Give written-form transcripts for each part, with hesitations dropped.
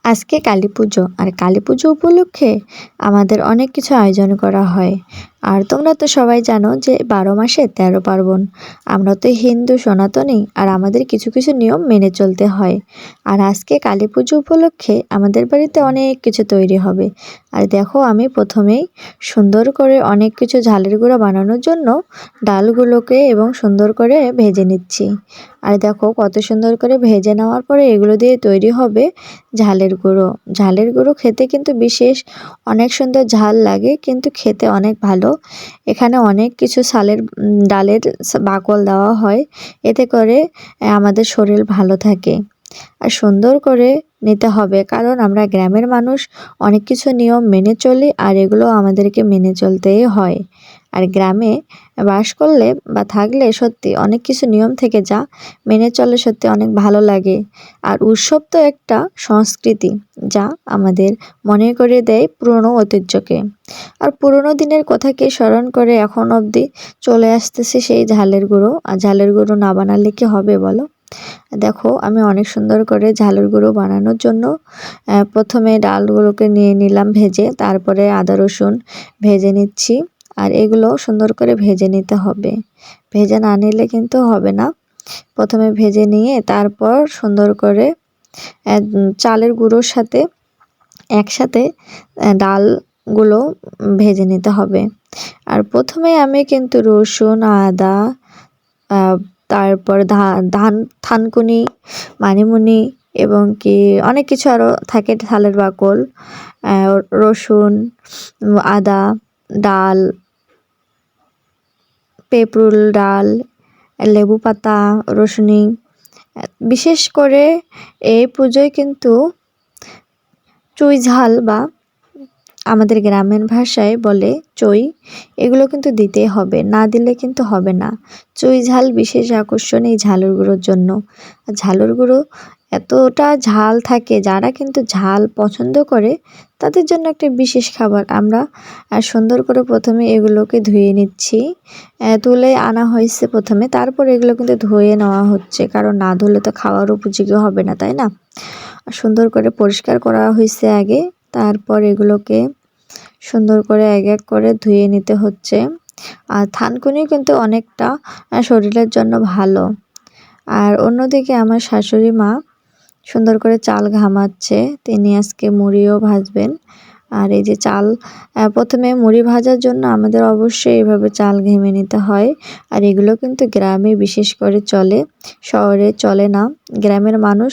আজকে কালীপুজো আর কালীপুজো উপলক্ষে আমাদের অনেক কিছু আয়োজন করা হয়। আর তোমরা তো সবাই জানো যে ১২ মাসে ১৩ পার্বণ। আমরা তো হিন্দু সনাতনী, আর আমাদের কিছু কিছু নিয়ম মেনে চলতে হয়। আর আজকে কালীপুজো উপলক্ষে আমাদের বাড়িতে অনেক কিছু তৈরি হবে। আর দেখো, আমি প্রথমেই সুন্দর করে অনেক কিছু ঝালের গুঁড়া বানানোর জন্য ডালগুলোকে এবং সুন্দর করে ভেজে নিচ্ছি। আর দেখো কত সুন্দর করে ভেজে নেওয়ার পরে এগুলো দিয়ে তৈরি হবে ঝালের গুঁড়ো। ঝালের গুঁড়ো খেতে কিন্তু বিশেষ অনেক সুন্দর ঝাল লাগে, কিন্তু খেতে অনেক ভালো। এখানে অনেক কিছু ডালের বাকল দেওয়া হয়, এতে করে আমাদের শরীর ভালো থাকে। আর সুন্দর করে নিতে হবে, কারণ আমরা গ্রামের মানুষ, অনেক কিছু নিয়ম মেনে চলি, আর এগুলো আমাদেরকে মেনে চলতেই হয়। আর গ্রামে বাস করলে বা থাকলে সত্যি অনেক কিছু নিয়ম থেকে যা মেনে চলে সত্যি অনেক ভালো লাগে। আর উৎসব তো একটা সংস্কৃতি, যা আমাদের মনে করে দেয় পুরনো ঐতিহ্যকে। আর পুরনো দিনের কথাকে স্মরণ করে এখন অবধি চলে আসতেছে সেই ঝালের গুঁড়ো। আর ঝালের গুঁড়ো না বানালে কি হবে বলো? দেখো, আমি অনেক সুন্দর করে ঝালের গুঁড়ো বানানোর জন্য প্রথমে ডালগুলোকে নিয়ে নিলাম ভেজে, তারপরে আদা রসুন ভেজে নিচ্ছি। আর এগুলো সুন্দর করে ভেজে নিতে হবে, ভেজে না নিলে কিন্তু হবে না। প্রথমে ভেজে নিয়ে তারপর সুন্দর করে চালের গুঁড়োর সাথে একসাথে ডালগুলো ভেজে নিতে হবে। আর প্রথমে আমি কিন্তু রসুন, আদা, তারপর থানকুনি, মানিমুনি এবং কি অনেক কিছু আরও থাকে, ঝালের বাকল, রসুন, আদা, ডাল, পেঁপড়ুল ডাল, লেবু পাতা, রসুনি। বিশেষ করে এই পুজোয় কিন্তু চুই ঝাল, বা আমাদের গ্রামের ভাষায় বলে চই, এগুলো কিন্তু দিতেই হবে, না দিলে কিন্তু হবে না। চুই ঝাল বিশেষ আকর্ষণ এই ঝালের গুঁড়োর জন্য। আর ঝালের গুঁড়ো এতটা ঝাল থাকে, যারা কিন্তু ঝাল পছন্দ করে তাদের জন্য একটা বিশেষ খাবার। আমরা সুন্দর করে প্রথমে এগুলোকে ধুয়ে নিচ্ছি, তুলে আনা হয়েছে প্রথমে, তারপর এগুলো কিন্তু ধুয়ে নেওয়া হচ্ছে, কারণ না ধুলে তো খাওয়ার উপযোগী হবে না, তাই না? সুন্দর করে পরিষ্কার করা হয়েছে আগে, তারপর এগুলোকে সুন্দর করে এক এক করে ধুয়ে নিতে হচ্ছে। আর থানকুনি কিন্তু অনেকটা শরীরের জন্য ভালো। আর অন্যদিকে আমার শাশুড়ি মা সুন্দর করে চাল ঘামাচ্ছে, তিনি আজকে মুড়িও ভাজবেন। আর এই যে চাল, প্রথমে মুড়ি ভাজার জন্য আমাদের অবশ্যই এভাবে চাল ঘেমে নিতে হয়। আর এগুলো কিন্তু গ্রামে বিশেষ করে চলে, শহরে চলে না। গ্রামের মানুষ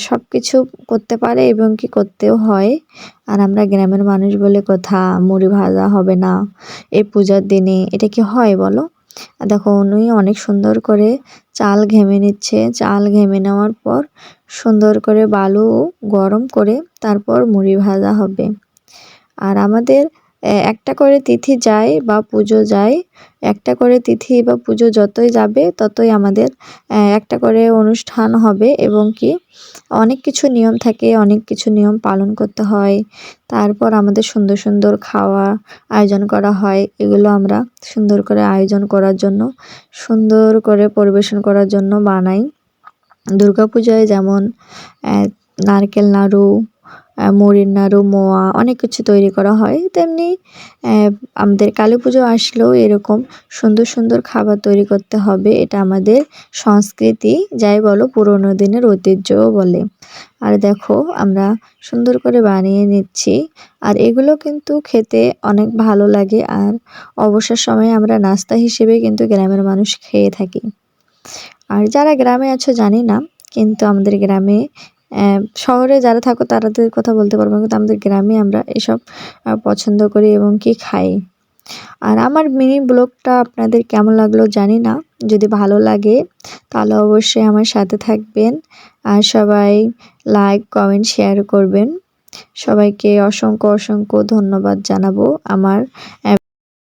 সব কিছু করতে পারে এবং কি করতেও হয়। আর আমরা গ্রামের মানুষ বলে কথা, মুড়ি ভাজা হবে না এই পূজার দিনে, এটা কি হয় বলো? দেখো, উনি অনেক সুন্দর করে চাল ঘেমে নিচ্ছে। চাল ঘেমে নেওয়ার পর সুন্দর করে বালু গরম করে তারপর মুড়ি ভাজা হবে। আর আমাদের একটা করে তিথি যায় বা পুজো যায়, একটা করে তিথি বা পুজো যতই যাবে ততই আমাদের একটা করে অনুষ্ঠান হবে, এবং কি অনেক কিছু নিয়ম থাকে, অনেক কিছু নিয়ম পালন করতে হয়। তারপর আমাদের সুন্দর সুন্দর খাওয়া আয়োজন করা হয়, এগুলো আমরা সুন্দর করে আয়োজন করার জন্য, সুন্দর করে পরিবেশন করার জন্য বানাই। দুর্গাপূজায় যেমন নারকেল নাড়ু, মুড়ির নাড়ু, মোয়া অনেক কিছু তৈরি করা হয়, তেমনি আমাদের কালী পুজো আসলেও এরকম সুন্দর সুন্দর খাবার তৈরি করতে হবে। এটা আমাদের সংস্কৃতি, যাই বলো পুরোনো দিনের ঐতিহ্যও বলে। আর দেখো, আমরা সুন্দর করে বানিয়ে নিচ্ছি। আর এগুলো কিন্তু খেতে অনেক ভালো লাগে, আর অবসর সময়ে আমরা নাস্তা হিসেবে কিন্তু গ্রামের মানুষ খেয়ে থাকি। আর যারা গ্রামে আছো জানি না, কিন্তু আমাদের গ্রামে, শহরে যারা থাকো তাদের কথা বলতে পারবো, কিন্তু আমাদের গ্রামে আমরা এসব পছন্দ করি এবং কি খাই। আর আমার মিনি ব্লগটা আপনাদের কেমন লাগলো জানি না, যদি ভালো লাগে তাহলে অবশ্যই আমার সাথে থাকবেন। আর সবাই লাইক, কমেন্ট, শেয়ার করবেন। সবাইকে অসংখ্য অসংখ্য ধন্যবাদ জানাবো আমার